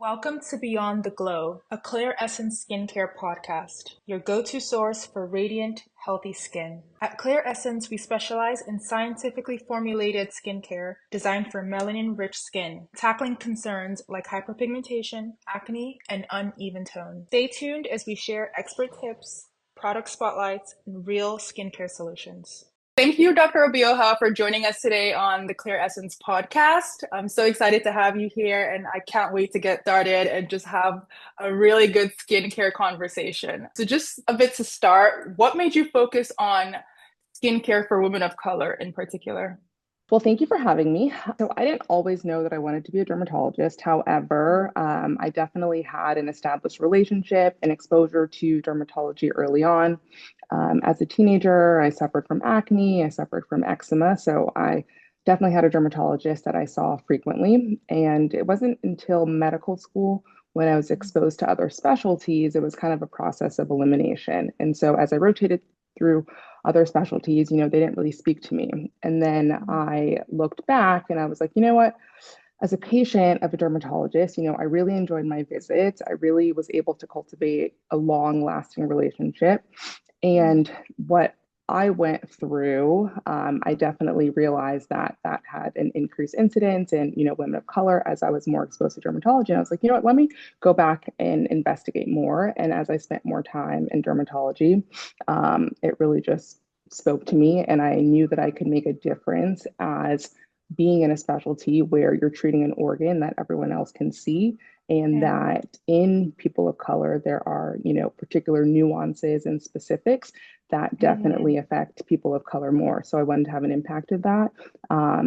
Welcome to Beyond the Glow, a Clear Essence skincare podcast, your go-to source for radiant, healthy skin. At Clear Essence, we specialize in scientifically formulated skincare designed for melanin-rich skin, tackling concerns like hyperpigmentation, acne, and uneven tone. Stay tuned as we share expert tips, product spotlights, and real skincare solutions. Thank you, Dr. Obioha, for joining us today on the Clear Essence podcast. I'm so excited to have you here, and I can't wait to get started and just have a really good skincare conversation. So, just a bit to start, what made you focus on skincare for women of color in particular? Well, thank you for having me. So, I didn't always know that I wanted to be a dermatologist. However, I definitely had an established relationship and exposure to dermatology early on. As a teenager, I suffered from acne, I suffered from eczema. So, I definitely had a dermatologist that I saw frequently. And it wasn't until medical school when I was exposed to other specialties, it was kind of a process of elimination. And so, as I rotated through other specialties, they didn't really speak to me. And then I looked back and I was like, you know what? As a patient of a dermatologist, I really enjoyed my visits. I really was able to cultivate a long lasting relationship. And what I went through, I definitely realized that that had an increased incidence in, women of color as I was more exposed to dermatology. And I was like, you know what, let me go back and investigate more. And as I spent more time in dermatology, it really just spoke to me. And I knew that I could make a difference as being in a specialty where you're treating an organ that everyone else can see, and that in people of color there are particular nuances and specifics that definitely affect people of color more. So I wanted to have an impact of that.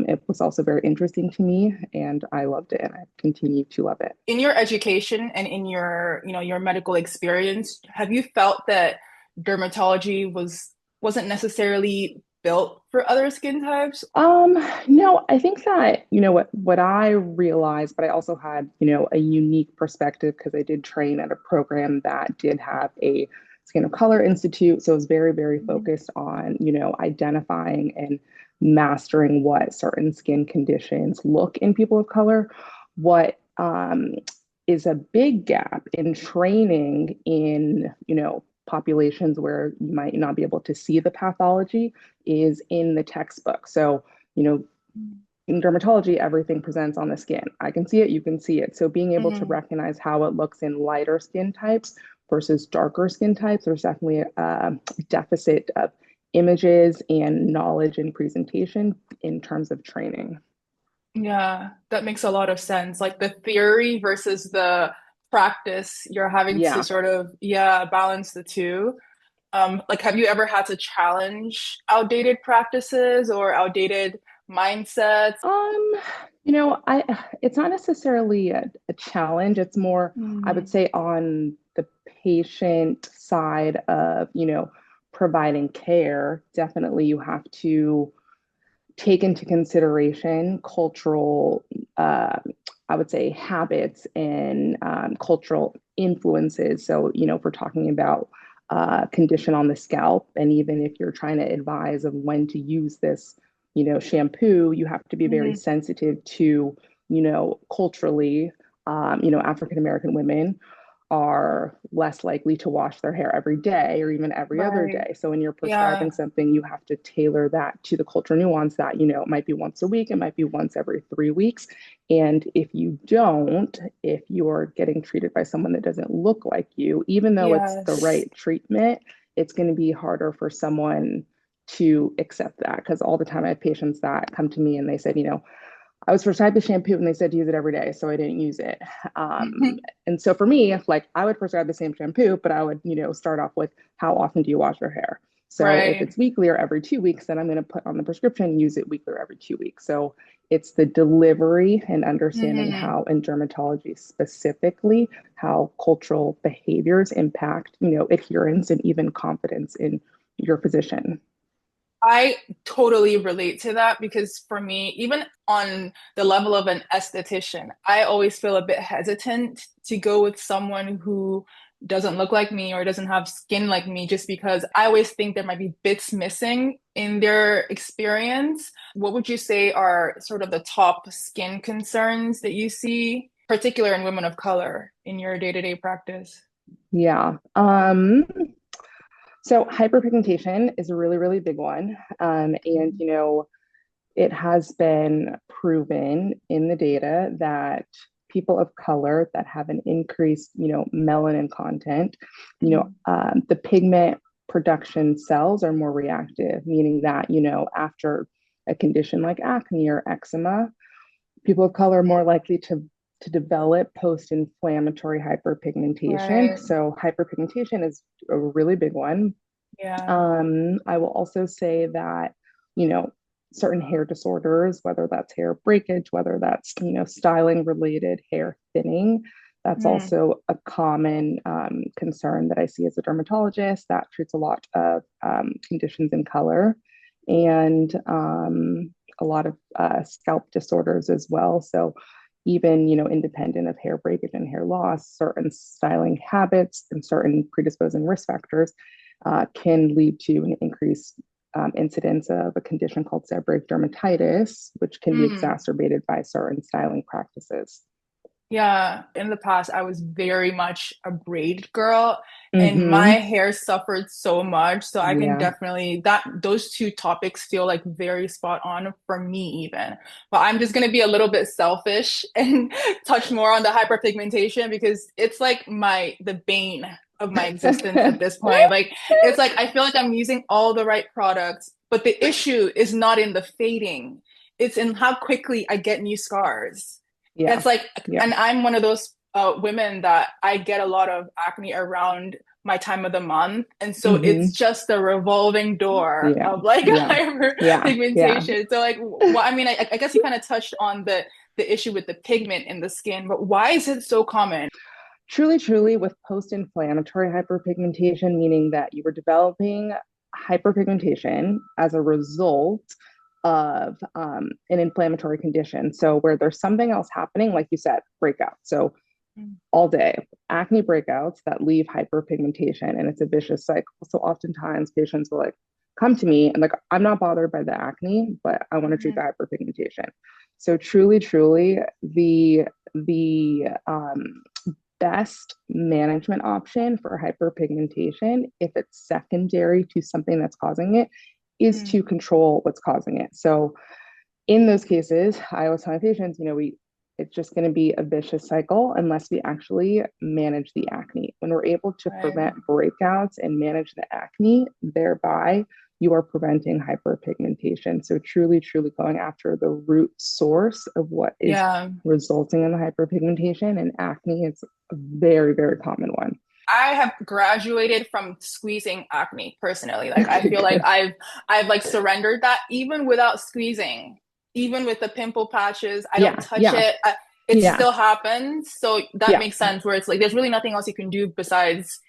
It was also very interesting to me, and I loved it, and I continue to love it. In your education and in your medical experience, have you felt that dermatology wasn't necessarily built for other skin types? No, I think that, what I realized, but I also had, a unique perspective because I did train at a program that did have a Skin of Color Institute. So it was very, very focused on, identifying and mastering what certain skin conditions look in people of color. What is a big gap in training in, populations where you might not be able to see the pathology is in the textbook. So, in dermatology, everything presents on the skin. I can see it, you can see it. So being able to recognize how it looks in lighter skin types versus darker skin types, there's definitely a deficit of images and knowledge and presentation in terms of training. Yeah, that makes a lot of sense. Like the theory versus the practice, you're having to Yeah. sort of, balance the two. Like, have you ever had to challenge outdated practices or outdated mindsets? Um, I it's not necessarily a challenge. It's more, I would say, on the patient side of, providing care. Definitely you have to take into consideration cultural, I would say, habits and cultural influences. So, if we're talking about condition on the scalp, and even if you're trying to advise of when to use this, shampoo, you have to be very sensitive to, culturally, African American women are less likely to wash their hair every day or even every other Right. day. So when you're Yeah. prescribing something, you have to tailor that to the cultural nuance that, it might be once a week, it might be once every 3 weeks. And if you don't, if you're getting treated by someone that doesn't look like you, even though it's the Yes. right treatment, it's going to be harder for someone to accept that. Because all the time I have patients that come to me and they said, I was prescribed the shampoo and they said to use it every day, so I didn't use it. And so for me, like I would prescribe the same shampoo, but I would, start off with how often do you wash your hair? So if Right. it's weekly or every 2 weeks, then I'm going to put on the prescription, use it weekly or every 2 weeks. So it's the delivery and understanding how in dermatology specifically, how cultural behaviors impact, adherence and even confidence in your physician. I totally relate to that because for me, even on the level of an esthetician, I always feel a bit hesitant to go with someone who doesn't look like me or doesn't have skin like me, just because I always think there might be bits missing in their experience. What would you say are sort of the top skin concerns that you see, particular in women of color in your day-to-day practice? Yeah. So hyperpigmentation is a really, really big one. And, it has been proven in the data that people of color that have an increased, melanin content, the pigment production cells are more reactive, meaning that, after a condition like acne or eczema, people of color are more likely to develop post-inflammatory hyperpigmentation. Right. So hyperpigmentation is a really big one. Yeah. I will also say that, you know, certain hair disorders, whether that's hair breakage, whether that's, styling related hair thinning, that's Mm. also a common concern that I see as a dermatologist that treats a lot of conditions in color and a lot of scalp disorders as well. So even, independent of hair breakage and hair loss, certain styling habits and certain predisposing risk factors can lead to an increased incidence of a condition called seborrheic dermatitis, which can be Mm. exacerbated by certain styling practices. Yeah, in the past, I was very much a braid girl, and my Mm-hmm. hair suffered so much. So I can Yeah. definitely that those two topics feel like very spot on for me, even. But I'm just gonna be a little bit selfish and touch more on the hyperpigmentation because it's like the bane of my existence at this point. Like it's like I feel like I'm using all the right products, but the issue is not in the fading, it's in how quickly I get new scars. Yeah. It's like, Yeah. and I'm one of those women that I get a lot of acne around my time of the month. And so it's Mm-hmm. just a revolving door Yeah. of like Yeah. Yeah. Yeah. hyperpigmentation. So like, well, I mean, I guess you kind of touched on the issue with the pigment in the skin, but why is it so common? Truly, truly, with post-inflammatory hyperpigmentation, meaning that you were developing hyperpigmentation as a result of an inflammatory condition. So where there's something else happening, like you said, breakout. So Mm. all day, acne breakouts that leave hyperpigmentation, and it's a vicious cycle. So oftentimes patients will like come to me and like, I'm not bothered by the acne, but I want to treat the Mhm. hyperpigmentation. So truly, truly, the best management option for hyperpigmentation, if it's secondary to something that's causing it, is Mm. to control what's causing it. So in those cases, I always tell my patients, it's just going to be a vicious cycle unless we actually manage the acne. When we're able to Right. prevent breakouts and manage the acne, thereby you are preventing hyperpigmentation. So truly, truly going after the root source of what is Yeah. resulting in the hyperpigmentation, and acne is a very, very common one. I have graduated from squeezing acne personally. Like I Okay, feel like good. I've like surrendered that even without squeezing, even with the pimple patches, I don't Yeah, touch yeah, it. It yeah, still happens. So that yeah, makes sense where it's like there's really nothing else you can do besides,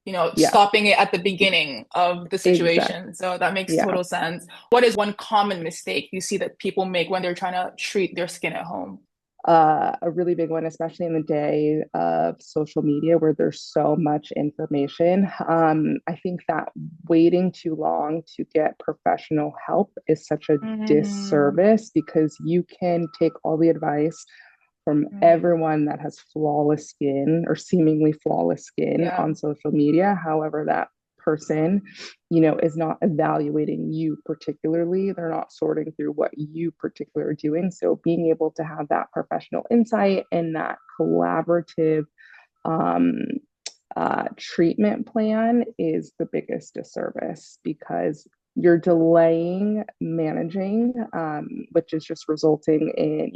yeah, stopping it at the beginning of the exactly. situation. So that makes Yeah. total sense. What is one common mistake you see that people make when they're trying to treat their skin at home? A really big one, especially in the day of social media where there's so much information. I think that waiting too long to get professional help is such a Mm, disservice because you can take all the advice from mm, everyone that has flawless skin or seemingly flawless skin yeah, on social media. However, that person, is not evaluating you particularly. They're not sorting through what you particularly are doing. So being able to have that professional insight and that collaborative um, treatment plan is the biggest disservice because you're delaying managing, which is just resulting in,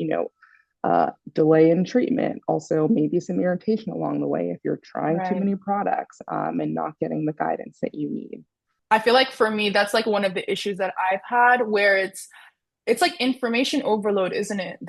delay in treatment. Also, maybe some irritation along the way if you're trying too right. many products and not getting the guidance that you need. I feel like for me, that's like one of the issues that I've had where it's like information overload, isn't it?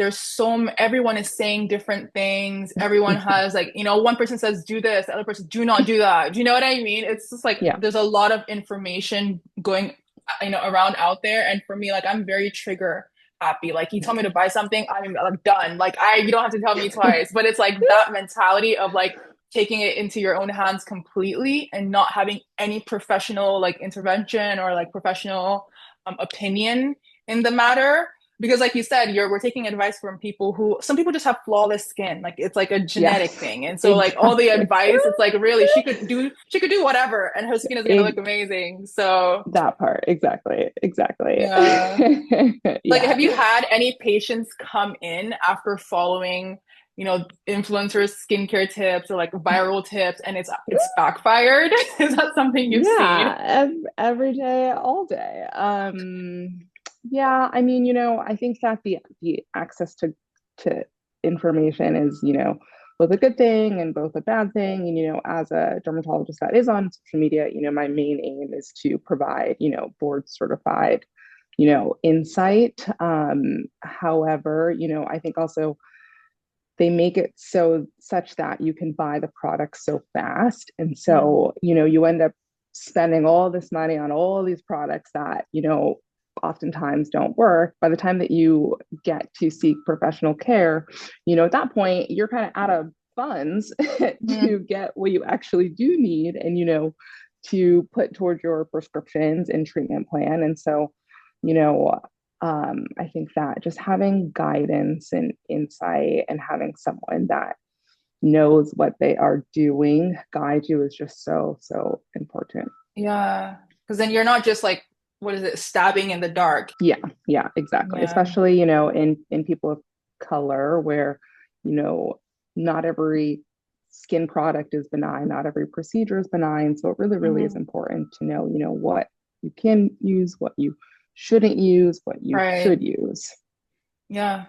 Everyone is saying different things. Everyone has like, one person says do this, the other person do not do that. Do you know what I mean? It's just like Yeah. there's a lot of information going, around out there. And for me, like I'm very trigger happy. Like you tell me to buy something, I'm like done. Like you don't have to tell me twice. But it's like that mentality of like taking it into your own hands completely and not having any professional like intervention or like professional opinion in the matter. because like you said, we're taking advice from people who, some people just have flawless skin, like it's like a genetic Yes, thing, and so like all the exactly. advice, it's like really she could do whatever and her skin is gonna look amazing. So That part, exactly, exactly. yeah. Like, Yeah. have you had any patients come in after following, influencers' skincare tips or like viral tips, and it's backfired? Is that something you've seen? Yeah, every day, all day. Yeah, I mean, I think that the access to information is, both a good thing and both a bad thing. And, as a dermatologist that is on social media, my main aim is to provide, board certified, insight. However, I think also they make it such that you can buy the product so fast. And Mm, so, you end up spending all this money on all these products that, oftentimes don't work. By the time that you get to seek professional care, at that point, you're kind of out of funds mm, to get what you actually do need and, to put toward your prescriptions and treatment plan. And so, you know, I think that just having guidance and insight and having someone that knows what they are doing guide you is just so, so important. yeah, because then you're not just like, what is it, stabbing in the dark. Yeah, yeah, exactly. Yeah. Especially, in people of color where, you know, not every skin product is benign, not every procedure is benign. So it really, really is Mhm. important to know, what you can use, what you shouldn't use, what you Right. should use. Yeah,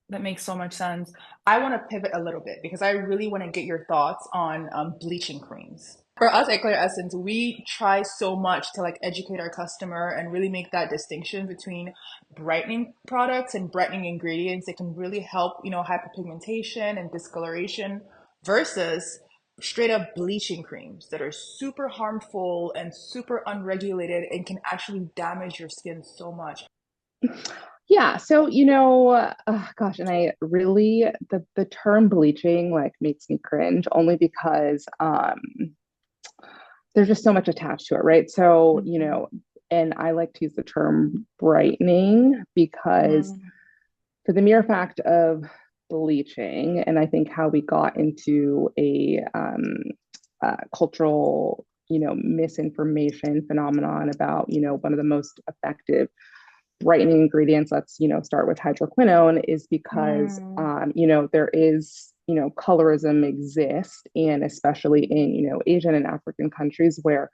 that makes so much sense. I want to pivot a little bit because I really want to get your thoughts on bleaching creams. For us at Clear Essence, we try so much to like educate our customer and really make that distinction between brightening products and brightening ingredients that can really help, hyperpigmentation and discoloration versus straight up bleaching creams that are super harmful and super unregulated and can actually damage your skin so much. Yeah, so gosh, and I really the term bleaching like makes me cringe only because there's just so much attached to it, right? So, Mhm. and I like to use the term brightening because Mm, for the mere fact of bleaching, and I think how we got into a cultural, misinformation phenomenon about, one of the most effective brightening ingredients, let's start with hydroquinone, is because mm, there is colorism exists, and especially in Asian and African countries where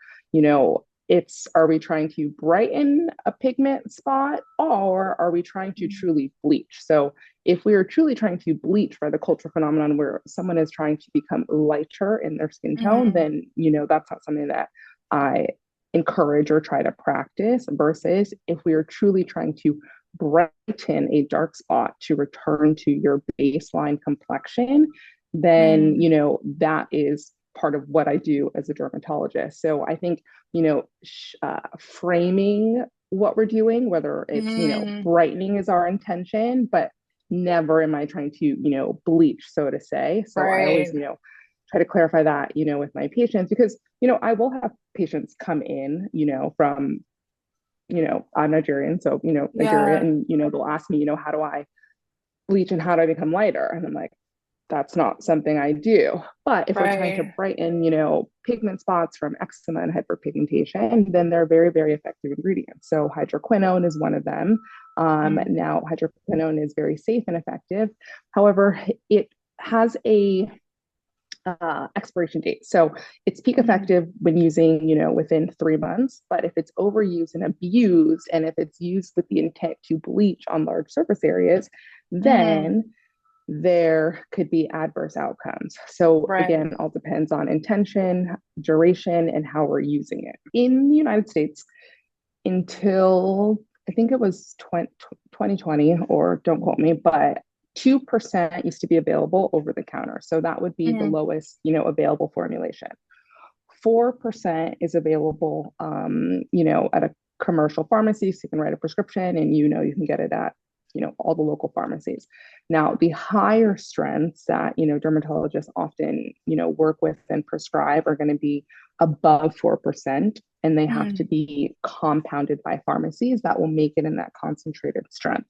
it's, are we trying to brighten a pigment spot or are we trying to mm, truly bleach? So if we are truly trying to bleach for the cultural phenomenon where someone is trying to become lighter in their skin tone, mhm, then that's not something that I encourage or try to practice, versus if we are truly trying to brighten a dark spot to return to your baseline complexion, then mm, that is part of what I do as a dermatologist. So I think framing what we're doing, whether it's mm, brightening is our intention, but never am I trying to bleach, so to say. So I always right. try to clarify that with my patients, because I will have patients come in from I'm Nigerian, so Nigeria, Yeah, and they'll ask me how do I bleach and how do I become lighter, and I'm like, that's not something I do. But if we're trying to right. brighten, pigment spots from eczema and hyperpigmentation, then they're very, very effective ingredients. So hydroquinone is one of them. Mm, Now, hydroquinone is very safe and effective. However, it has a expiration date. So it's peak mm, effective when using, within 3 months. But if it's overused and abused, and if it's used with the intent to bleach on large surface areas, mm, then there could be adverse outcomes. So right. again, all depends on intention, duration, and how we're using it. In the United States, until I think it was 2020, or don't quote me, but 2% used to be available over the counter. So that would be the Mm, lowest, available formulation. 4% is available, at a commercial pharmacy. So you can write a prescription and, you can get it at, all the local pharmacies. Now, the higher strengths that, dermatologists often, work with and prescribe are going to be above 4%, and they have to mm, be compounded by pharmacies that will make it in that concentrated strength.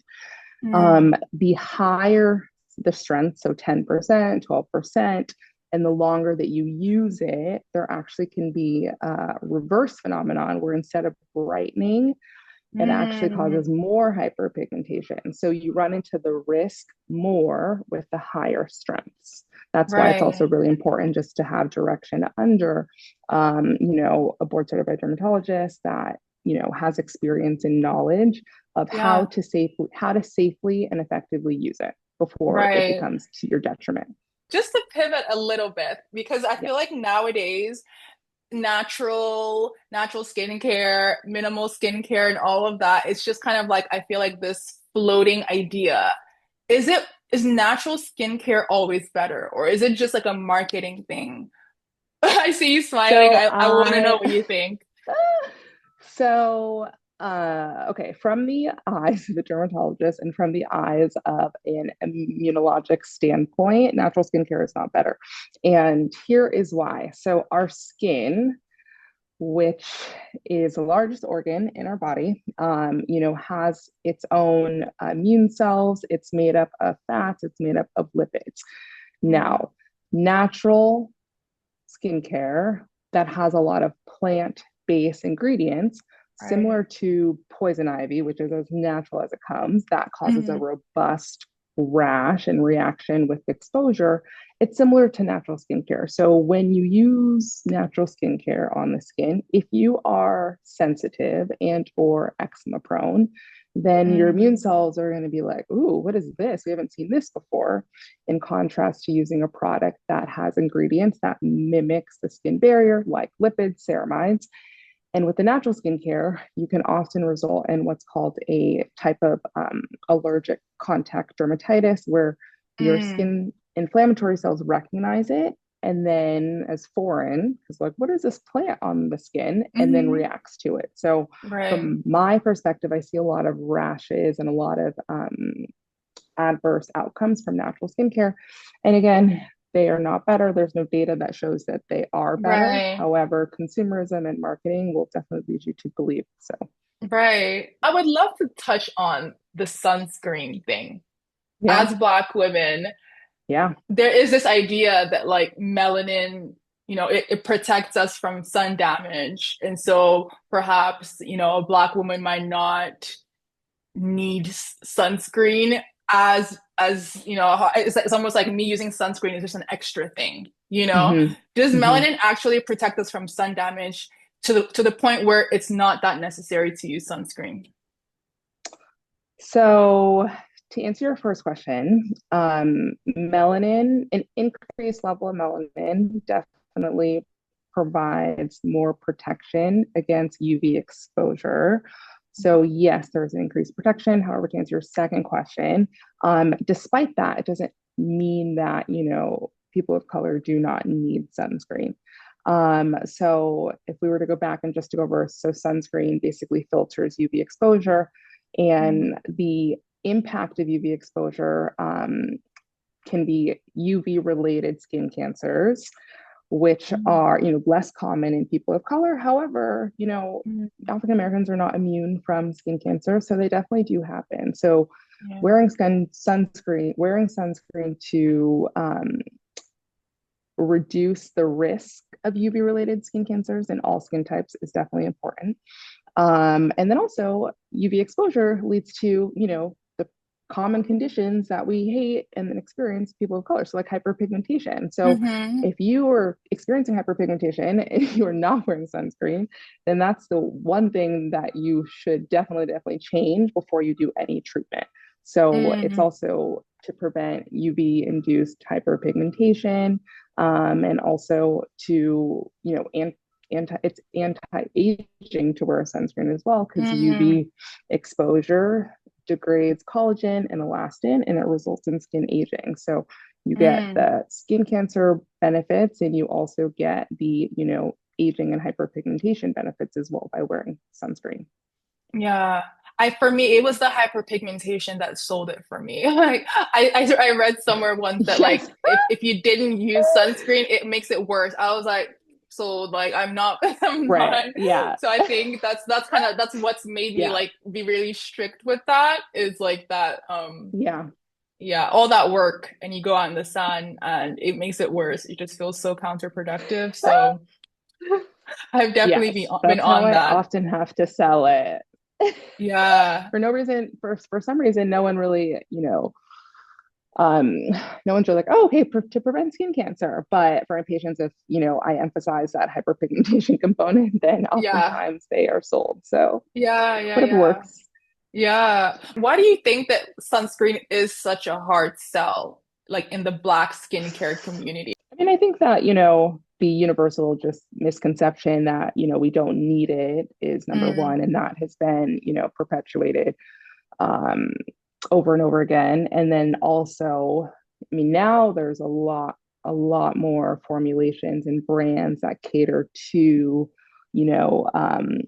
Mm, The higher the strength, so 10%, 12%, and the longer that you use it, there actually can be a reverse phenomenon where instead of brightening, it actually mm, causes more hyperpigmentation. So you run into the risk more with the higher strengths. That's why it's also right. really important just to have direction under, a board certified dermatologist that has experience and knowledge of Yeah, how to safely and effectively use it before it right. becomes to your detriment. Just to pivot a little bit, because I Yeah. feel like nowadays natural skincare, minimal skincare, and all of that, it's just kind of like I feel like this floating idea. Is natural skincare always better, or is it just like a marketing thing? I see you smiling. So I want to know I what you think. So, okay, from the eyes of a dermatologist and from the eyes of an immunologic standpoint, natural skincare is not better. And here is why. So, our skin, which is the largest organ in our body, has its own immune cells. It's made up of fats, it's made up of lipids. Mm, Now, natural skincare that has a lot of plant-based ingredients, right. similar to poison ivy, which is as natural as it comes, that causes a Mm, robust rash and reaction with exposure. It's similar to natural skincare. So when you use natural skincare on the skin, if you are sensitive and or eczema prone, then your immune mm, cells are going to be like, ooh, what is this? We haven't seen this before, in contrast to using a product that has ingredients that mimics the skin barrier, like lipids, ceramides. And with the natural skincare, you can often result in what's called a type of allergic contact dermatitis, where your mm, skin inflammatory cells recognize it and then as foreign, because like, what is this plant on the skin? And then mm, reacts to it. So, right. from my perspective, I see a lot of rashes and a lot of adverse outcomes from natural skincare. And again, they are not better. There's no data that shows that they are better. Right. However, consumerism and marketing will definitely lead you to believe so. Right. I would love to touch on the sunscreen thing. Yeah, As Black women, yeah. there is this idea that like melanin, it protects us from sun damage. And so perhaps, a Black woman might not need sunscreen it's almost like me using sunscreen is just an extra thing, you know? Mm-hmm. Does Mm-hmm. melanin actually protect us from sun damage to the point where it's not that necessary to use sunscreen? So, to answer your first question, melanin, an increased level of melanin definitely provides more protection against UV exposure. So, yes, there's an increased protection. However, to answer your second question, despite that, it doesn't mean that, people of color do not need sunscreen. So, if we were to go back and just to go over, so sunscreen basically filters UV exposure, Mm, and the impact of UV exposure can be UV related skin cancers, which mm, are less common in people of color. However, mm. African Americans are not immune from skin cancer, so they definitely do happen. So Yeah. wearing sunscreen to reduce the risk of UV related skin cancers in all skin types is definitely important. And then also UV exposure leads to, the common conditions that we hate and then experience people of color. So like hyperpigmentation. So Mm-hmm. if you are experiencing hyperpigmentation and you are not wearing sunscreen, then that's the one thing that you should definitely change before you do any treatment. So it's Mm, also to prevent UV induced hyperpigmentation, and also to, it's anti-aging to wear a sunscreen as well, because mm, UV exposure degrades collagen and elastin and it results in skin aging. So you get mm. the skin cancer benefits and you also get the, aging and hyperpigmentation benefits as well by wearing sunscreen. Yeah. For me, it was the hyperpigmentation that sold it for me. Like I read somewhere once that like Yes. if you didn't use sunscreen, it makes it worse. I was like, sold. Like I'm not, I'm Right. not. Yeah. So I think that's what's made me Yeah. like be really strict with that is like that. Yeah. Yeah, all that work and you go out in the sun and it makes it worse. It just feels so counterproductive. So I've definitely Yes. been That's how on I that. often have to sell it. Yeah. For no reason, for some reason, no one really, um, no one's really like, oh, hey, to prevent skin cancer. But for my patients, if I emphasize that hyperpigmentation component, then Yeah. oftentimes they are sold. So Yeah, yeah, whatever yeah. works. Yeah. Why do you think that sunscreen is such a hard sell, like in the Black skincare community? I mean, I think that, the universal just misconception that, we don't need it is number Mm, one. And that has been, perpetuated um, over and over again. And then also, I mean, now there's a lot more formulations and brands that cater to, you know, um,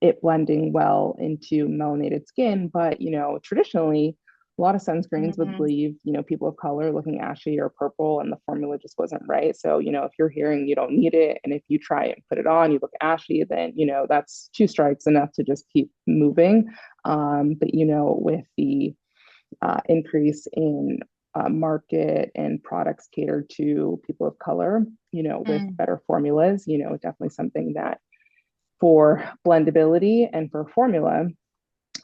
it blending well into melanated skin. But, traditionally, a lot of sunscreens would mm, leave, people of color looking ashy or purple, and the formula just wasn't right. So, if you're hearing you don't need it, and if you try it and put it on, you look ashy, then, that's two strikes enough to just keep moving. But, with the increase in market and products catered to people of color, with mm. better formulas, definitely something that for blendability and for formula,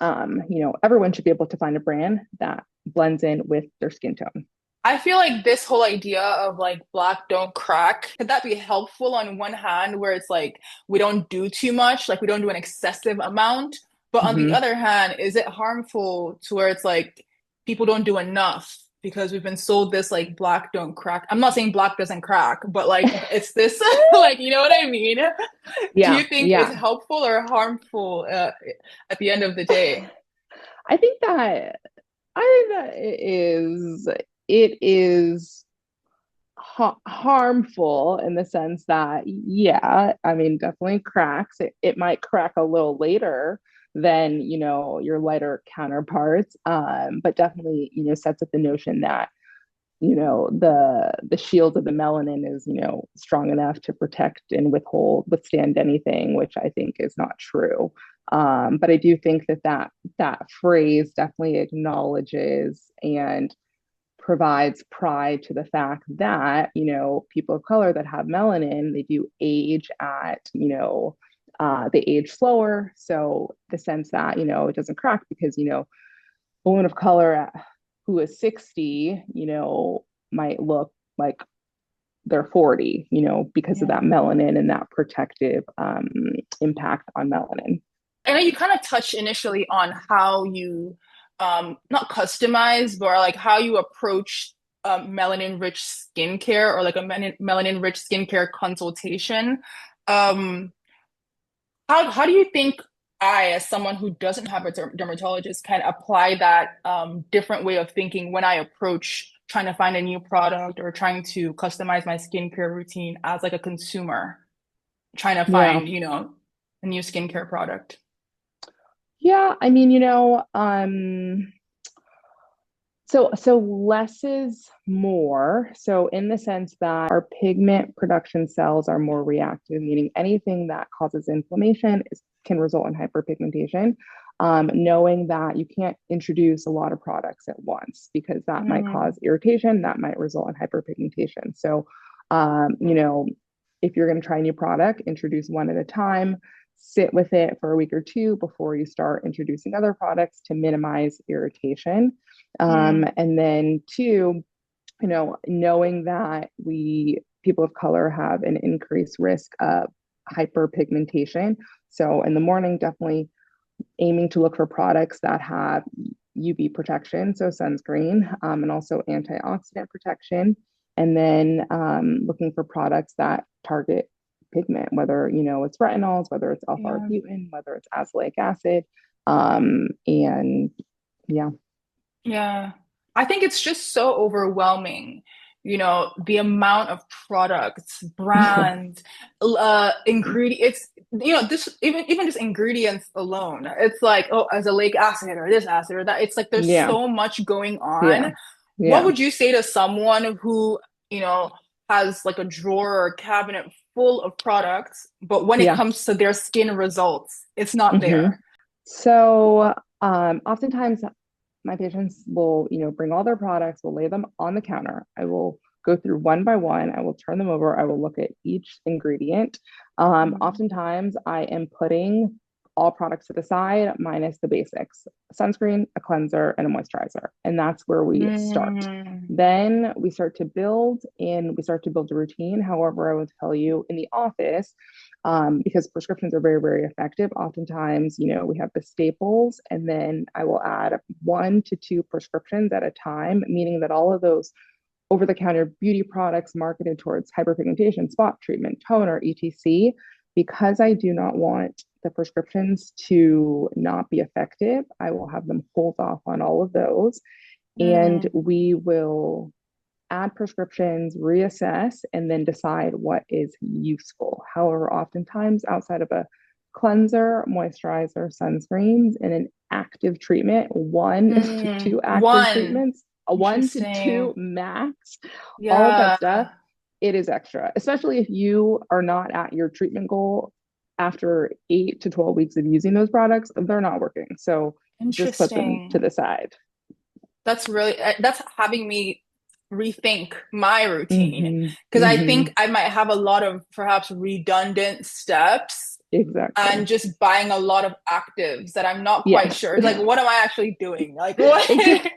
everyone should be able to find a brand that blends in with their skin tone. I feel like this whole idea of like black don't crack, could that be helpful on one hand, where it's like we don't do too much, like we don't do an excessive amount, but on the Mm-hmm. other hand, is it harmful to where it's like people don't do enough because we've been sold this like black don't crack. I'm not saying black doesn't crack, but like it's this like you know what I mean? Do Yeah, you think it's yeah. helpful or harmful at the end of the day? I think that it is harmful in the sense that, yeah, I mean, definitely cracks. It might crack a little later than, your lighter counterparts, but definitely, sets up the notion that, the shield of the melanin is, strong enough to protect and withstand anything, which I think is not true. But I do think that phrase definitely acknowledges and provides pride to the fact that, people of color that have melanin, they do age at, they age slower. So the sense that, it doesn't crack because, a woman of color who is 60, might look like they're 40, because of that Yeah. melanin and that protective impact on melanin. I know you kind of touched initially on how you not customize, but like how you approach melanin-rich skincare or like a melanin-rich skincare consultation. Um, how do you think I, as someone who doesn't have a dermatologist, can apply that different way of thinking when I approach trying to find a new product or trying to customize my skincare routine as like a consumer, trying to Yeah. find, a new skincare product? Yeah. I mean, so less is more. So in the sense that our pigment production cells are more reactive, meaning anything that causes inflammation can result in hyperpigmentation. Knowing that you can't introduce a lot of products at once because that might Mm, cause irritation, that might result in hyperpigmentation. So, if you're going to try a new product, introduce one at a time, sit with it for a week or two before you start introducing other products to minimize irritation. mm, And then two, knowing that people of color have an increased risk of hyperpigmentation. So in the morning, definitely aiming to look for products that have UV protection, so sunscreen, and also antioxidant protection. And then looking for products that target pigment, whether it's retinols, whether it's yeah. alpha-arbutin, whether it's azelaic acid, and yeah, Yeah. I think it's just so overwhelming, the amount of products, yeah, brands, ingredients, this even just ingredients alone. It's like, oh, as a lake acid or this acid or that. It's like there's yeah, so much going yeah, on. What yeah. would you say to someone who, you know, has like a drawer or a cabinet full of products, but when it Yeah. comes to their skin results, it's not hmm there. So oftentimes my patients will, bring all their products, will lay them on the counter. I will go through one by one. I will turn them over. I will look at each ingredient. Mm. Oftentimes I am putting all products to the side, minus the basics, sunscreen, a cleanser, and a moisturizer. And that's where we start. Mm. Then we start to build and we start to build a routine. However, I would tell you in the office, because prescriptions are very, very effective. Oftentimes, we have the staples, and then I will add 1 to 2 prescriptions at a time, meaning that all of those over the counter beauty products marketed towards hyperpigmentation, spot treatment, toner, etc. Because I do not want the prescriptions to not be effective, I will have them hold off on all of those. And Mm. we will add prescriptions, reassess, and then decide what is useful. However, oftentimes outside of a cleanser, moisturizer, sunscreens, and an active treatment, 1 to 2 active One. treatments, a 1 to 2 Interesting. max, all of that Yeah. stuff, it is extra, especially if you are not at your treatment goal after 8 to 12 weeks of using those products, they're not working. So just put them to Interesting. the side. That's having me rethink my routine hmm because I think hmm I might have a lot of perhaps redundant steps and Exactly. just buying a lot of actives that I'm not quite Yes. sure. Like, what am I actually doing? Like, what? Exactly.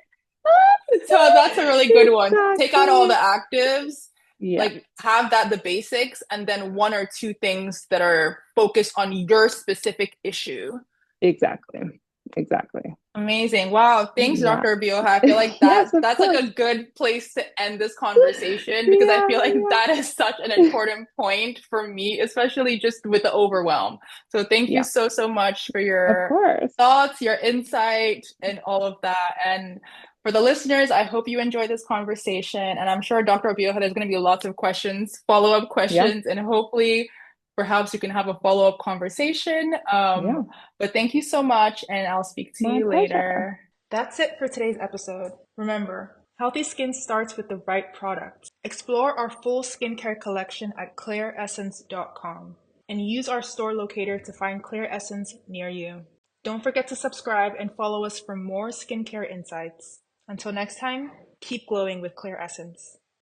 So that's a really good one. Take out all the Exactly. actives, Yeah, like have that the basics, and then 1 or 2 things that are focused on your specific issue. exactly. Exactly. Amazing. Wow. Thanks, Yeah. Dr. Obioha. I feel like Yes, of that's like course. a good place to end this conversation because I Yeah, feel like yeah. that is such an important point for me, especially just with the overwhelm. So thank you Yeah, so, so much for of your course. thoughts, your insight, and all of that. And for the listeners, I hope you enjoyed this conversation. And I'm sure Dr. Obioha, there's going to be lots of questions, follow-up Yeah, questions, and hopefully perhaps you can have a follow-up conversation. yeah. But thank you so much, and I'll speak to My you pleasure. later. That's it for today's episode. Remember, healthy skin starts with the right product. Explore our full skincare collection at clairessence.com and use our store locator to find Clear Essence near you. Don't forget to subscribe and follow us for more skincare insights. Until next time, keep glowing with Clear Essence.